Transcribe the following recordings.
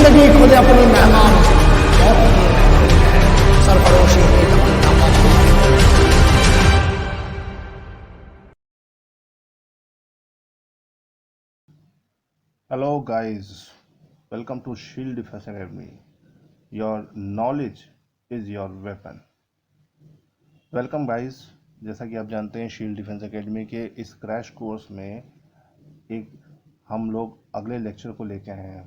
जिंदगी खुद अपनी मेहमान है, अपनी सरफरोशी की तमन्ना मौत। Hello, guys. Welcome to Shield Defense Academy. Your knowledge is your weapon. Welcome guys. जैसा कि आप जानते हैं, शील्ड डिफेंस एकेडमी के इस क्रैश कोर्स में एक हम लोग अगले लेक्चर को लेके आए हैं।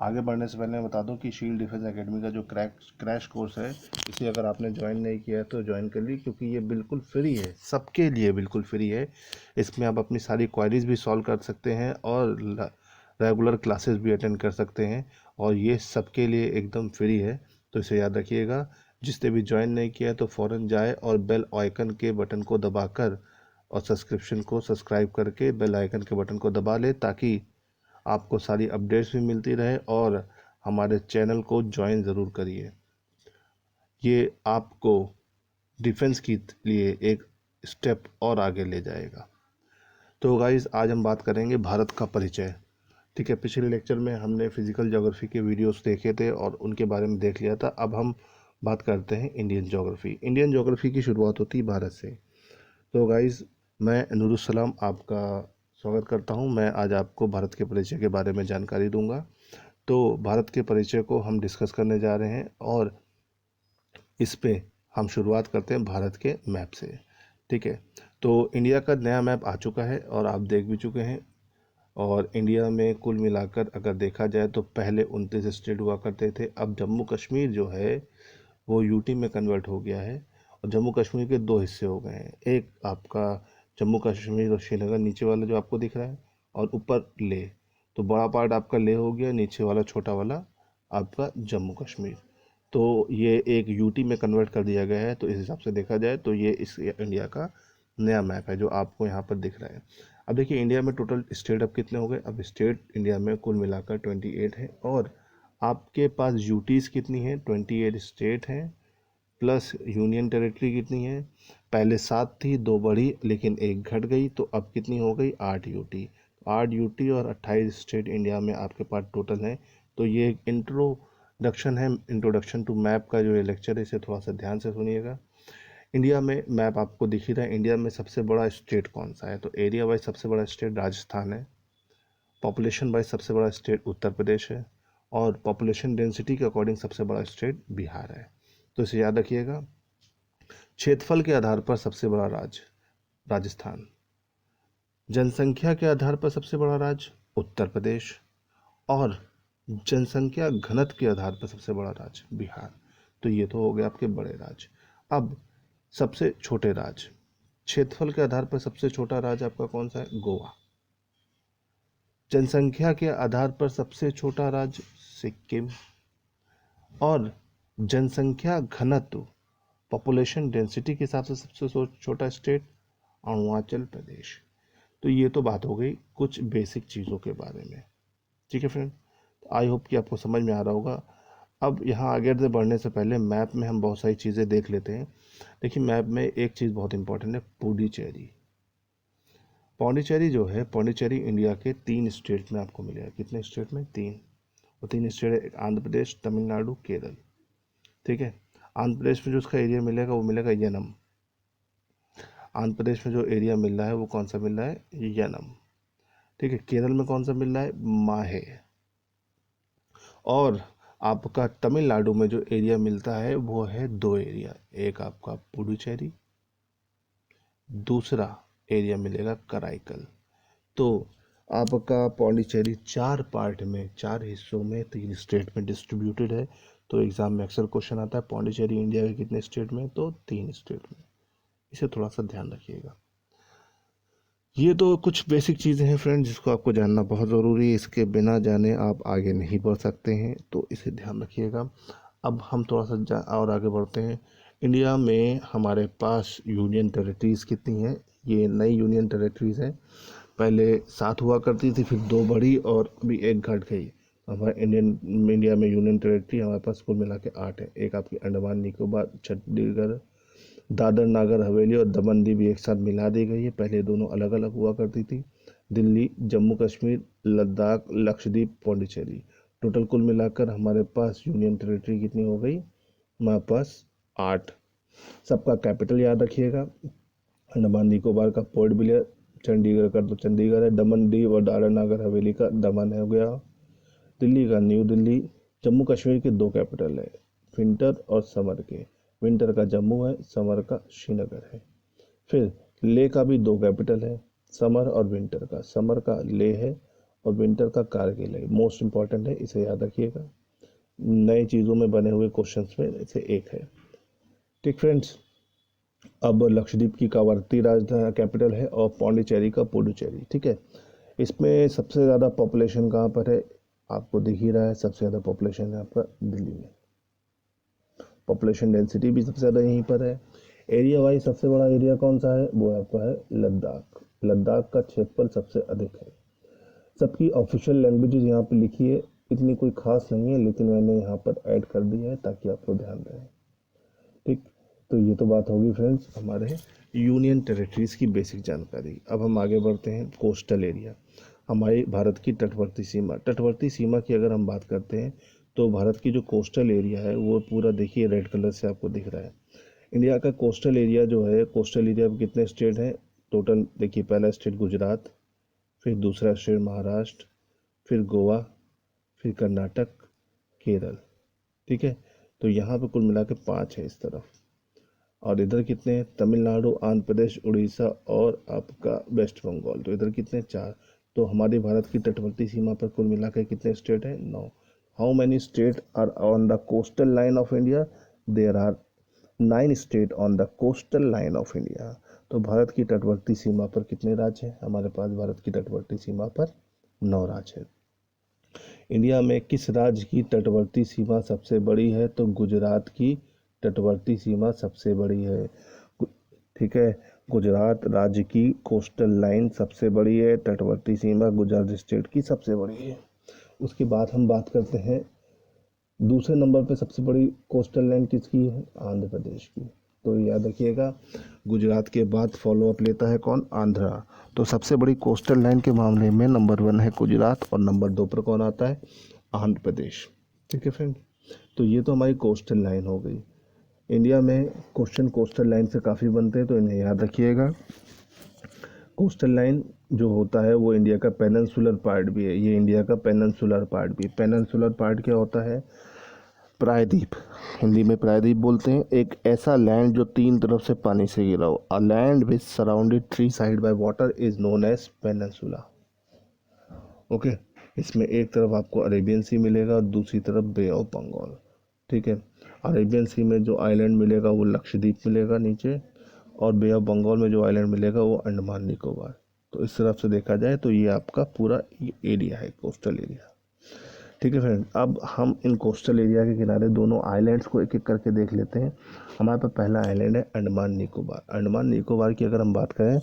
आगे बढ़ने से पहले मैं बता दूं कि शील्ड डिफेंस एकेडमी का जो क्रैश कोर्स है, इसे अगर आपने ज्वाइन नहीं किया है तो ज्वाइन कर ली, क्योंकि ये बिल्कुल फ्री है, सबके लिए बिल्कुल फ्री है। इसमें आप अपनी सारी क्वारीज भी सॉल्व कर सकते हैं और रेगुलर क्लासेस भी अटेंड कर सकते हैं, और ये सबके लिए एकदम फ्री है। तो इसे याद रखिएगा। जिसने भी ज्वाइन नहीं किया है तो फ़ौरन जाए और बेल आइकन के बटन को दबाकर और सब्सक्रिप्शन को सब्सक्राइब करके बेल आइकन के बटन को दबा ले, ताकि आपको सारी अपडेट्स भी मिलती रहे। और हमारे चैनल को ज्वाइन ज़रूर करिए, ये आपको डिफेंस के लिए एक स्टेप और आगे ले जाएगा। तो गाइस, आज हम बात करेंगे भारत का परिचय। ठीक है, पिछले लेक्चर में हमने फिजिकल ज्योग्राफी के वीडियोस देखे थे और उनके बारे में देख लिया था। अब हम बात करते हैं इंडियन ज्योग्राफी। इंडियन ज्योग्राफी की शुरुआत होती है भारत से। तो गाइस, मैं नूरुसलाम आपका स्वागत करता हूं। मैं आज आपको भारत के परिचय के बारे में जानकारी दूंगा। तो भारत के परिचय को हम डिस्कस करने जा रहे हैं, और इस पे हम शुरुआत करते हैं भारत के मैप से। ठीक है, तो इंडिया का नया मैप आ चुका है और आप देख भी चुके हैं। और इंडिया में कुल मिलाकर अगर देखा जाए तो पहले 29 स्टेट हुआ करते थे। अब जम्मू कश्मीर जो है वो यूटी में कन्वर्ट हो गया है, और जम्मू कश्मीर के दो हिस्से हो गए हैं। एक आपका जम्मू कश्मीर और श्रीनगर, नीचे वाला जो आपको दिख रहा है, और ऊपर लेह। तो बड़ा पार्ट आपका लेह हो गया, नीचे वाला छोटा वाला आपका जम्मू कश्मीर। तो ये एक यूटी में कन्वर्ट कर दिया गया है। तो इस हिसाब से देखा जाए तो ये इस इंडिया का नया मैप है जो आपको यहाँ पर दिख रहा है। अब देखिए, इंडिया में टोटल स्टेट अब कितने हो गए। अब स्टेट इंडिया में कुल मिलाकर 28 है, और आपके पास यूटीज़ कितनी है, 28 स्टेट हैं, प्लस यूनियन टेरिटरी कितनी है। पहले 7 थी, 2 बढ़ी, लेकिन एक घट गई, तो अब कितनी हो गई, 8 यूटी। 8 यूटी और 28 स्टेट इंडिया में आपके पास टोटल है। तो ये एक इंट्रोडक्शन है, इंट्रोडक्शन टू मैप का जो ये लेक्चर है, इसे थोड़ा सा ध्यान से सुनिएगा। इंडिया में मैप आपको दिख ही रहा है। इंडिया में सबसे बड़ा स्टेट कौन सा है, तो एरिया वाइज सबसे बड़ा स्टेट राजस्थान है। पॉपुलेशन वाइज सबसे बड़ा स्टेट उत्तर प्रदेश है, और पॉपुलेशन डेंसिटी के अकॉर्डिंग सबसे बड़ा स्टेट बिहार है। तो इसे याद रखिएगा। क्षेत्रफल के आधार पर सबसे बड़ा राज्य राजस्थान, जनसंख्या के आधार पर सबसे बड़ा राज्य उत्तर प्रदेश, और जनसंख्या घनत्व के आधार पर सबसे बड़ा राज्य बिहार। तो ये तो हो गए आपके बड़े राज्य। अब सबसे छोटे राज्य, क्षेत्रफल के आधार पर सबसे छोटा राज्य आपका कौन सा है, गोवा। जनसंख्या के आधार पर सबसे छोटा राज्य सिक्किम, और जनसंख्या घनत्व पॉपुलेशन डेंसिटी के हिसाब से सबसे छोटा स्टेट अरुणाचल प्रदेश। तो ये तो बात हो गई कुछ बेसिक चीज़ों के बारे में। ठीक है फ्रेंड, आई होप कि आपको समझ में आ रहा होगा। अब यहाँ आगे से बढ़ने से पहले मैप में हम बहुत सारी चीज़ें देख लेते हैं। देखिए, मैप में एक चीज़ बहुत इंपॉर्टेंट है, पुडुचेरी। पौंडीचेरी जो है, पौंडीचेरी इंडिया के 3 स्टेट में आपको मिलेगा। कितने स्टेट में, 3। और 3 स्टेट है, आंध्र प्रदेश, तमिलनाडु, केरल। ठीक है, आंध्र प्रदेश में जो उसका एरिया मिलेगा वो मिलेगा यनम। आंध्र प्रदेश में जो एरिया मिल रहा है वो कौन सा मिल रहा है, यनम। ठीक है, केरल में कौन सा मिल रहा है, माहे। और आपका तमिलनाडु में जो एरिया मिलता है वो है 2 एरिया, एक आपका पुडुचेरी, दूसरा एरिया मिलेगा कराईकल। तो आपका पौंडीचेरी 4 पार्ट में, 4 हिस्सों में, 3 स्टेट में डिस्ट्रीब्यूटेड है। तो एग्जाम में अक्सर क्वेश्चन आता है पौंडीचेरी इंडिया के कितने स्टेट में, तो 3 स्टेट में। इसे थोड़ा सा ध्यान रखिएगा। ये तो कुछ बेसिक चीज़ें हैं फ्रेंड, जिसको आपको जानना बहुत ज़रूरी है। इसके बिना जाने आप आगे नहीं बढ़ सकते हैं, तो इसे ध्यान रखिएगा। अब हम थोड़ा सा और आगे बढ़ते हैं। इंडिया में हमारे पास यूनियन टेरिटरीज़ कितनी हैं, ये नई यूनियन टेरिटरीज़ हैं। पहले 7 हुआ करती थी, फिर 2 बढ़ी, और अभी एक घट गई। हमारे इंडिया में यूनियन टेरिटरी हमारे पास कुल मिला के 8 है। एक आपकी अंडमान निकोबार, छत्तीसगढ़, दादर नागर हवेली और दमन दीव एक साथ मिला दी गई है। पहले दोनों अलग अलग हुआ करती थी। दिल्ली, जम्मू कश्मीर, लद्दाख, लक्षद्वीप, पौंडीचेरी, टोटल कुल मिलाकर हमारे पास यूनियन टेरिटरी कितनी हो गई, हमारे पास 8। सबका कैपिटल याद रखिएगा। अंडमान निकोबार का पोर्ट ब्लेयर, चंडीगढ़ का तो चंडीगढ़ है, दमन दीव और दादरा नगर हवेली का दमन हो गया, दिल्ली का न्यू दिल्ली। जम्मू कश्मीर के 2 कैपिटल है, विंटर और समर के। विंटर का जम्मू है, समर का श्रीनगर है। फिर लेह का भी 2 कैपिटल है, समर और विंटर का। समर का लेह है और विंटर का कारगिल है। मोस्ट इंपॉर्टेंट है, इसे याद रखिएगा। नए चीज़ों में बने हुए क्वेश्चंस में से एक है। ठीक फ्रेंड्स, अब लक्षद्वीप की कावरत्ती राजधानी कैपिटल है और पौंडीचेरी का पुडुचेरी। ठीक है, इसमें सबसे ज़्यादा पॉपुलेशन कहाँ पर है, आपको दिख ही रहा है। सबसे ज़्यादा पॉपुलेशन है आपका दिल्ली में। पॉपुलेशन डेंसिटी भी सबसे ज़्यादा यहीं पर है। एरिया वाइज सबसे बड़ा एरिया कौन सा है, वो आपका है लद्दाख। लद्दाख का क्षेत्रफल सबसे अधिक है। सबकी ऑफिशियल लैंग्वेजेस यहाँ पे लिखी है, इतनी कोई खास नहीं है, लेकिन मैंने यहाँ पर ऐड कर दिया है ताकि आपको ध्यान रहे। ठीक, तो ये तो बात होगी फ्रेंड्स हमारे यूनियन टेरिटरीज़ की बेसिक जानकारी। अब हम आगे बढ़ते हैं। कोस्टल एरिया, हमारी भारत की तटवर्ती सीमा। तटवर्ती सीमा की अगर हम बात करते हैं तो भारत की जो कोस्टल एरिया है वो पूरा देखिए रेड कलर से आपको दिख रहा है। इंडिया का कोस्टल एरिया जो है, कोस्टल एरिया में कितने स्टेट हैं टोटल, देखिए पहला स्टेट गुजरात, फिर दूसरा स्टेट महाराष्ट्र, फिर गोवा, फिर कर्नाटक, केरल। ठीक है, तो यहाँ पे कुल मिला के 5 है इस तरफ। और इधर कितने हैं, तमिलनाडु, आंध्र प्रदेश, उड़ीसा और आपका वेस्ट बंगाल। तो इधर कितने, 4। तो हमारी भारत की तटवर्ती सीमा पर कुल मिला के कितने स्टेट हैं, 9। How many state are on the coastal line of India, there are 9 state on the coastal line of India. तो भारत की तटवर्ती सीमा पर कितने राज्य हैं, हमारे पास भारत की तटवर्ती सीमा पर 9 राज्य है। इंडिया में किस राज्य की तटवर्ती सीमा सबसे बड़ी है, तो गुजरात की तटवर्ती सीमा सबसे बड़ी है। ठीक है, गुजरात राज्य की कोस्टल लाइन सबसे बड़ी है, तटवर्ती सीमा गुजरात स्टेट की सबसे बड़ी है। उसके बाद हम बात करते हैं दूसरे नंबर पे सबसे बड़ी कोस्टल लाइन किसकी है, आंध्र प्रदेश की। तो याद रखिएगा, गुजरात के बाद फॉलो अप लेता है कौन, आंध्रा। तो सबसे बड़ी कोस्टल लाइन के मामले में नंबर 1 है गुजरात और नंबर 2 पर कौन आता है, आंध्र प्रदेश। ठीक है फ्रेंड, तो ये तो हमारी कोस्टल लाइन हो गई। इंडिया में क्वेश्चन कोस्टल लाइन से काफ़ी बनते हैं, तो इन्हें याद रखिएगा। कोस्टल लाइन जो होता है वो इंडिया का पेनिनसुलर पार्ट भी है। ये इंडिया का पेनिनसुलर पार्ट भी। पेनिनसुलर पार्ट क्या होता है, प्रायद्वीप, हिंदी में प्रायद्वीप बोलते हैं। एक ऐसा लैंड जो 3 तरफ से पानी से घिरा हो। A land which surrounded 3 side by water is known as peninsula. Okay, इसमें एक तरफ आपको अरेबियन सी मिलेगा और दूसरी तरफ बे ऑफ बंगाल। ठीक है, अरेबियन सी में जो आइलैंड मिलेगा वो लक्षद्वीप मिलेगा नीचे, और बे ऑफ बंगाल में जो आइलैंड मिलेगा वो अंडमान निकोबार। तो इस तरफ से देखा जाए तो ये आपका पूरा एरिया है, कोस्टल एरिया। ठीक है फ्रेंड, अब हम इन कोस्टल एरिया के किनारे दोनों आइलैंड्स को एक एक करके देख लेते हैं। हमारे पास पहला आइलैंड है अंडमान निकोबार। अंडमान निकोबार की अगर हम बात करें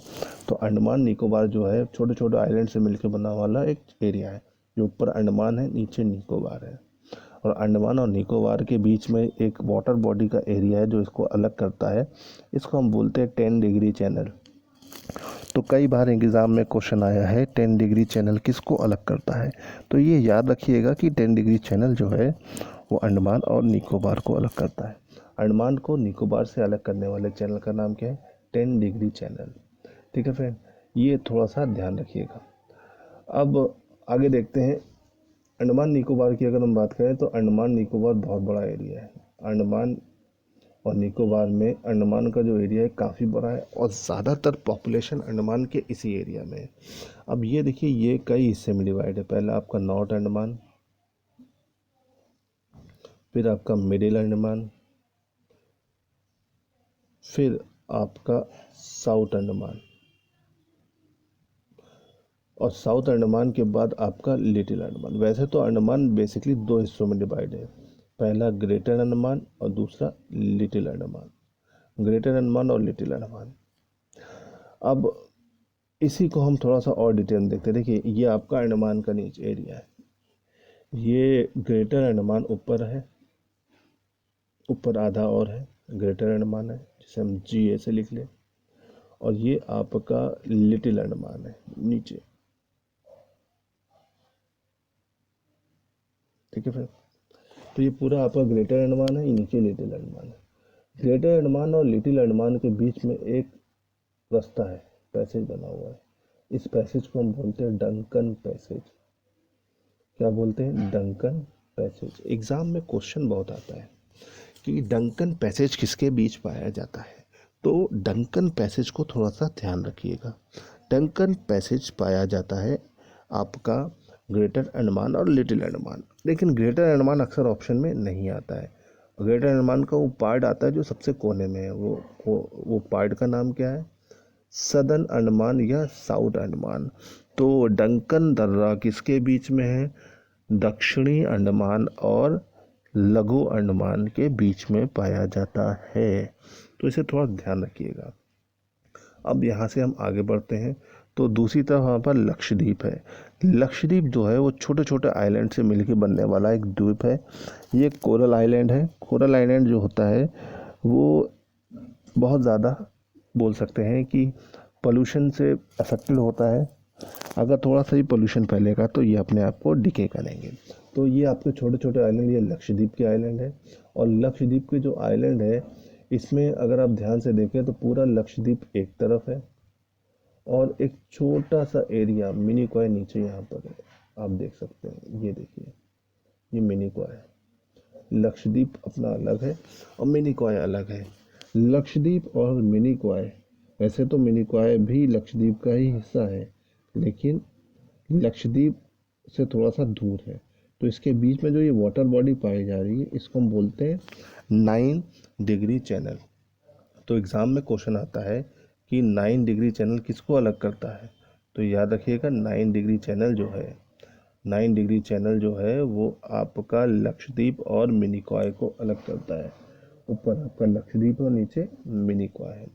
तो अंडमान निकोबार जो है छोटे छोटे आइलैंड से मिलकर बना वाला एक एरिया है, जो ऊपर अंडमान है नीचे निकोबार है। और अंडमान और निकोबार के बीच में एक वाटर बॉडी का एरिया है जो इसको अलग करता है। इसको हम बोलते हैं 10 डिग्री चैनल। तो कई बार एग्ज़ाम में क्वेश्चन आया है 10 डिग्री चैनल किसको अलग करता है। तो ये याद रखिएगा कि 10 डिग्री चैनल जो है वो अंडमान और निकोबार को अलग करता है। अंडमान को निकोबार से अलग करने वाले चैनल का नाम क्या है, 10 डिग्री चैनल। ठीक है फ्रेंड, ये थोड़ा सा ध्यान रखिएगा। अब आगे देखते हैं, अंडमान निकोबार की अगर हम बात करें तो अंडमान निकोबार बहुत बड़ा एरिया है। अंडमान और निकोबार में अंडमान का जो एरिया है काफ़ी बड़ा है और ज़्यादातर पॉपुलेशन अंडमान के इसी एरिया में है। अब ये देखिए, ये कई हिस्से में डिवाइड है। पहला आपका नॉर्थ अंडमान, फिर आपका मिडिल अंडमान, फिर आपका साउथ अंडमान, और साउथ अंडमान के बाद आपका लिटिल अंडमान। वैसे तो अंडमान बेसिकली 2 हिस्सों में डिवाइड है, पहला ग्रेटर अंडमान और दूसरा लिटिल अंडमान। ग्रेटर अंडमान और लिटिल अंडमान। अब इसी को हम थोड़ा सा और डिटेल में देखते हैं। देखिए, ये आपका अंडमान का नीचे एरिया है, ये ग्रेटर अंडमान ऊपर है, ऊपर आधा और है ग्रेटर अंडमान है जिसे हम GA से लिख लें, और ये आपका लिटिल अंडमान है नीचे। ठीक है फ्रेंड। तो ये पूरा आपका ग्रेटर अंडमान है, ये नीचे लिटिल अंडमान है। ग्रेटर अंडमान और लिटिल अंडमान के बीच में एक रास्ता है, पैसेज बना हुआ है। इस पैसेज को हम बोलते हैं डंकन पैसेज। क्या बोलते हैं? Duncan passage. एग्जाम में क्वेश्चन बहुत आता है कि डंकन पैसेज किसके बीच पाया जाता है, तो डंकन पैसेज को थोड़ा सा ध्यान रखिएगा। डंकन पैसेज पाया जाता है आपका ग्रेटर अंडमान और लिटिल अंडमान, लेकिन ग्रेटर अंडमान अक्सर ऑप्शन में नहीं आता है। ग्रेटर अंडमान का वो पार्ट आता है जो सबसे कोने में है, वो पार्ट का नाम क्या है? सदर्न अंडमान या साउथ अंडमान। तो डंकन दर्रा किसके बीच में है? दक्षिणी अंडमान और लघु अंडमान के बीच में पाया जाता है। तो इसे थोड़ा ध्यान रखिएगा। अब यहाँ से हम आगे बढ़ते हैं तो दूसरी तरफ वहाँ पर लक्षद्वीप है। लक्षद्वीप जो है वो छोटे छोटे आइलैंड से मिलकर बनने वाला एक द्वीप है। ये कोरल आइलैंड है। कोरल आइलैंड जो होता है वो बहुत ज़्यादा बोल सकते हैं कि पोल्यूशन से अफेक्टेड होता है। अगर थोड़ा सा ही पोल्यूशन फैलेगा तो ये अपने आप को डिके करेंगे। तो ये आपके छोटे छोटे आइलैंड, ये लक्षद्वीप के आइलैंड है। और लक्षद्वीप के जो आइलैंड है इसमें अगर आप ध्यान से देखें तो पूरा लक्षद्वीप एक तरफ है और एक छोटा सा एरिया मिनी कॉय नीचे यहाँ पर है, आप देख सकते हैं। ये देखिए, ये मिनी कॉय है। लक्षद्वीप अपना अलग है और मिनी कॉय अलग है। लक्षद्वीप और मिनी कॉय, वैसे तो मिनी कॉय भी लक्षद्वीप का ही हिस्सा है, लेकिन लक्षद्वीप से थोड़ा सा दूर है। तो इसके बीच में जो ये वाटर बॉडी पाई जा रही है इसको हम बोलते हैं 9 डिग्री चैनल। तो एग्ज़ाम में क्वेश्चन आता है कि 9 डिग्री चैनल किसको अलग करता है, तो याद रखिएगा 9 डिग्री चैनल जो है, 9 डिग्री चैनल जो है वो आपका लक्षद्वीप और मिनी कॉय को अलग करता है। ऊपर आपका लक्षद्वीप और नीचे मिनी कॉय है।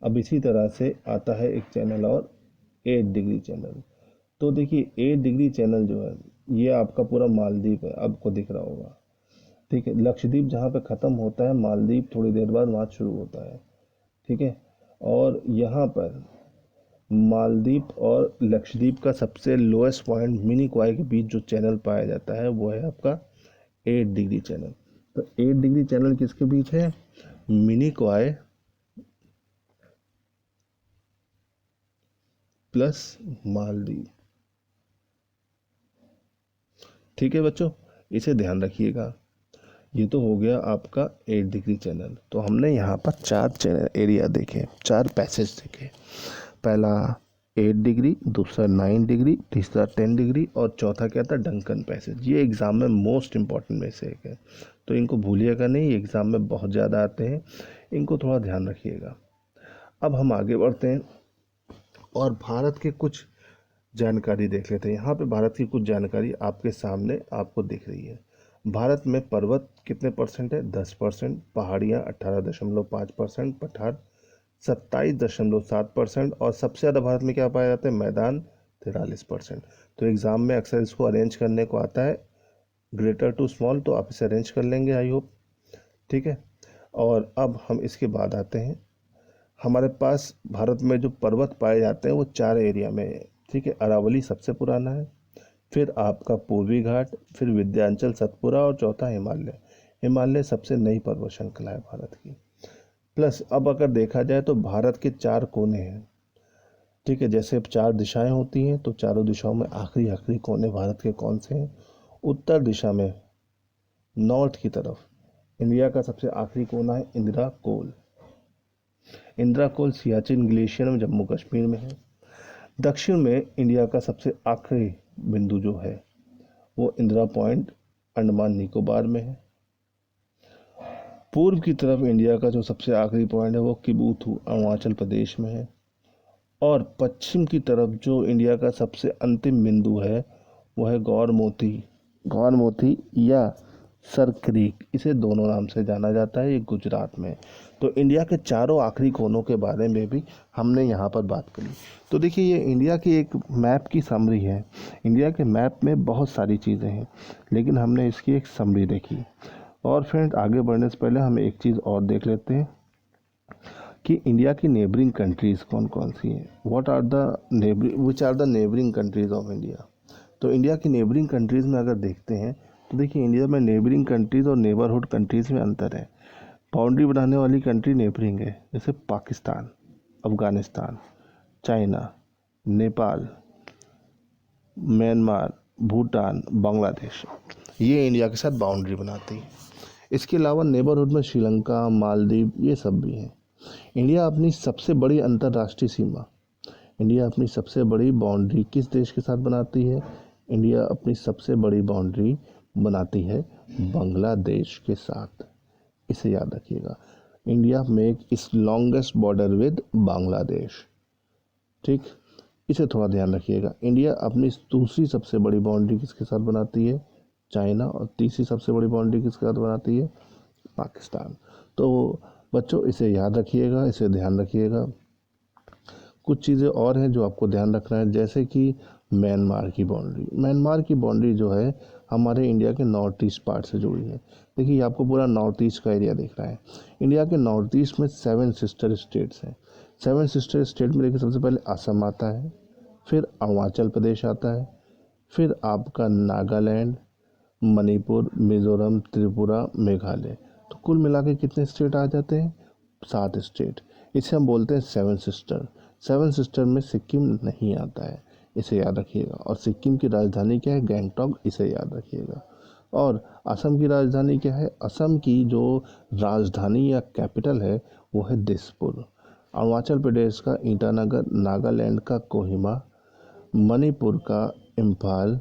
अब इसी तरह से आता है एक चैनल और 8 डिग्री चैनल। तो देखिए 8 डिग्री चैनल जो है ये आपका पूरा मालदीव है, आपको दिख रहा होगा। ठीक है, लक्षद्वीप जहाँ पे ख़त्म होता है, मालदीव थोड़ी देर बाद वहाँ शुरू होता है। ठीक है, और यहाँ पर मालदीव और लक्षद्वीप का सबसे लोएस्ट पॉइंट मिनी कॉय के बीच जो चैनल पाया जाता है वो है आपका 8 डिग्री चैनल। तो 8 डिग्री चैनल किसके बीच है? Mini coy plus Maldives. ठीक है बच्चों, इसे ध्यान रखिएगा। ये तो हो गया आपका 8 डिग्री चैनल। तो हमने यहाँ पर 4 चैनल एरिया देखे, 4 पैसेज देखे। पहला 8 डिग्री, दूसरा 9 डिग्री, तीसरा 10 डिग्री और चौथा क्या था? Duncan passage. ये एग्ज़ाम में मोस्ट इम्पॉर्टेंट में से एक है, तो इनको भूलिएगा नहीं, एग्ज़ाम में बहुत ज़्यादा आते हैं, इनको थोड़ा ध्यान रखिएगा। अब हम आगे बढ़ते हैं और भारत के कुछ जानकारी देख लेते हैं। यहाँ पे भारत की कुछ जानकारी आपके सामने आपको दिख रही है। भारत में पर्वत कितने परसेंट है? 10%, पहाड़ियाँ 18.5%, पठार 27.7% और सबसे ज़्यादा भारत में क्या पाया जाता है? मैदान 43%। तो एग्ज़ाम में अक्सर इसको अरेंज करने को आता है ग्रेटर टू स्मॉल, तो आप इसे अरेंज कर लेंगे आई होप। ठीक है, और अब हम इसके बाद आते हैं, हमारे पास भारत में जो पर्वत पाए जाते हैं वो 4 एरिया में है। ठीक है, अरावली सबसे पुराना है, फिर आपका पूर्वी घाट, फिर विंध्याचल, सतपुरा और चौथा हिमालय। हिमालय सबसे नई पर्वत श्रृंखला है भारत की। प्लस अब अगर देखा जाए तो भारत के 4 कोने हैं। ठीक है, जैसे अब 4 दिशाएं होती हैं तो चारों दिशाओं में आखिरी कोने भारत के कौन से हैं? उत्तर दिशा में नॉर्थ की तरफ इंडिया का सबसे आखिरी कोना है इंदिरा कोल। इंदिरा कोल सियाचिन ग्लेशियर में जम्मू कश्मीर में है। दक्षिण में इंडिया का सबसे आखिरी बिंदु जो है वो इंदिरा पॉइंट अंडमान निकोबार में है। पूर्व की तरफ इंडिया का जो सबसे आखिरी पॉइंट है वो किबूथू अरुणाचल प्रदेश में है। और पश्चिम की तरफ जो इंडिया का सबसे अंतिम बिंदु है वो है गौरमोती या सर क्रीक, इसे दोनों नाम से जाना जाता है, ये गुजरात में। तो इंडिया के चारों आखिरी कोनों के बारे में भी हमने यहाँ पर बात करी। तो देखिए ये इंडिया की एक मैप की समरी है। इंडिया के मैप में बहुत सारी चीज़ें हैं, लेकिन हमने इसकी एक समरी देखी। और फ्रेंड आगे बढ़ने से पहले हम एक चीज़ और देख लेते हैं कि इंडिया की नेबरिंग कंट्रीज़ कौन कौन सी हैं। Which are the neighbouring countries of India. तो इंडिया की नेबरिंग कंट्रीज़ में अगर देखते हैं तो देखिए इंडिया में नेबरिंग कंट्रीज़ और नेबरहुड कंट्रीज़ में अंतर है। बाउंड्री बनाने वाली कंट्री नेबरिंग है, जैसे पाकिस्तान, अफ़गानिस्तान, चाइना, नेपाल, म्यांमार, भूटान, बांग्लादेश, ये इंडिया के साथ बाउंड्री बनाती है। इसके अलावा नेबरहुड में श्रीलंका, मालदीव, ये सब भी हैं। इंडिया अपनी सबसे बड़ी अंतर्राष्ट्रीय सीमा, इंडिया अपनी सबसे बड़ी बाउंड्री किस देश के साथ बनाती है? इंडिया अपनी सबसे बड़ी बाउंड्री बनाती है बांग्लादेश के साथ। इसे याद रखिएगा, इंडिया मेक इस लॉन्गेस्ट बॉर्डर विद बांग्लादेश। ठीक, इसे थोड़ा ध्यान रखिएगा। इंडिया अपनी दूसरी सबसे बड़ी बाउंड्री किसके साथ बनाती है? चाइना। और तीसरी सबसे बड़ी बाउंड्री किसके साथ बनाती है? पाकिस्तान। तो बच्चों इसे याद रखिएगा, इसे ध्यान रखिएगा। कुछ चीज़ें और हैं जो आपको ध्यान रखना है, जैसे कि म्यांमार की बाउंड्री। म्यांमार की बाउंड्री जो है हमारे इंडिया के नॉर्थ ईस्ट पार्ट से जुड़ी है। देखिए आपको पूरा नॉर्थ ईस्ट का एरिया दिख रहा है। इंडिया के नॉर्थ ईस्ट में 7 सिस्टर स्टेट्स हैं। 7 सिस्टर स्टेट में देखिए सबसे पहले असम आता है, फिर अरुणाचल प्रदेश आता है, फिर आपका नागालैंड, मणिपुर, मिज़ोरम, त्रिपुरा, मेघालय। तो कुल मिला के कितने स्टेट आ जाते हैं? 7 स्टेट। इसे हम बोलते हैं 7 सिस्टर। 7 सिस्टर में सिक्किम नहीं आता है, इसे याद रखिएगा। और सिक्किम की राजधानी क्या है? गैंगटॉक, इसे याद रखिएगा। और असम की राजधानी क्या है? असम की जो राजधानी या कैपिटल है वो है दिसपुर। अरुणाचल प्रदेश का ईटानगर, नागालैंड का कोहिमा, मणिपुर का इम्फाल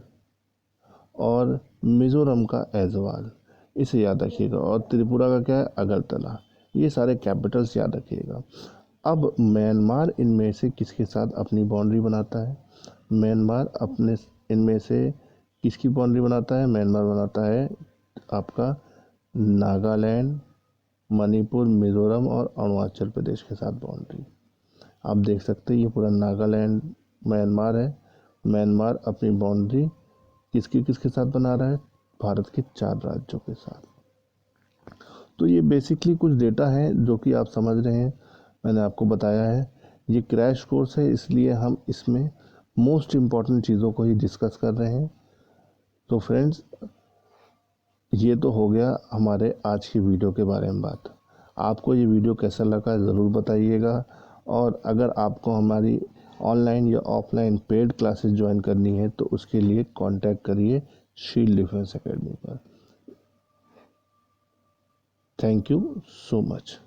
और मिज़ोरम का ऐज़वाल, इसे याद रखिएगा। और त्रिपुरा का क्या है? अगरतला। ये सारे कैपिटल्स याद रखिएगा। अब म्यांमार इनमें से किसके साथ अपनी बाउंड्री बनाता है? म्यांमार अपने इनमें से किसकी बाउंड्री बनाता है? म्यांमार बनाता है आपका नागालैंड, मणिपुर, मिज़ोरम और अरुणाचल प्रदेश के साथ बाउंड्री। आप देख सकते हैं ये पूरा नागालैंड म्यांमार है। म्यांमार अपनी बाउंड्री किसके साथ बना रहा है? भारत के 4 राज्यों के साथ। तो ये बेसिकली कुछ डेटा है जो कि आप समझ रहे हैं, मैंने आपको बताया है। ये क्रैश कोर्स है, इसलिए हम इसमें मोस्ट इम्पॉर्टेंट चीज़ों को ही डिस्कस कर रहे हैं। तो फ्रेंड्स, ये तो हो गया हमारे आज की वीडियो के बारे में बात। आपको ये वीडियो कैसा लगा ज़रूर बताइएगा। और अगर आपको हमारी ऑनलाइन या ऑफलाइन पेड क्लासेस ज्वाइन करनी है तो उसके लिए कांटेक्ट करिए शील्ड डिफेंस एकेडमी पर। Thank you so much.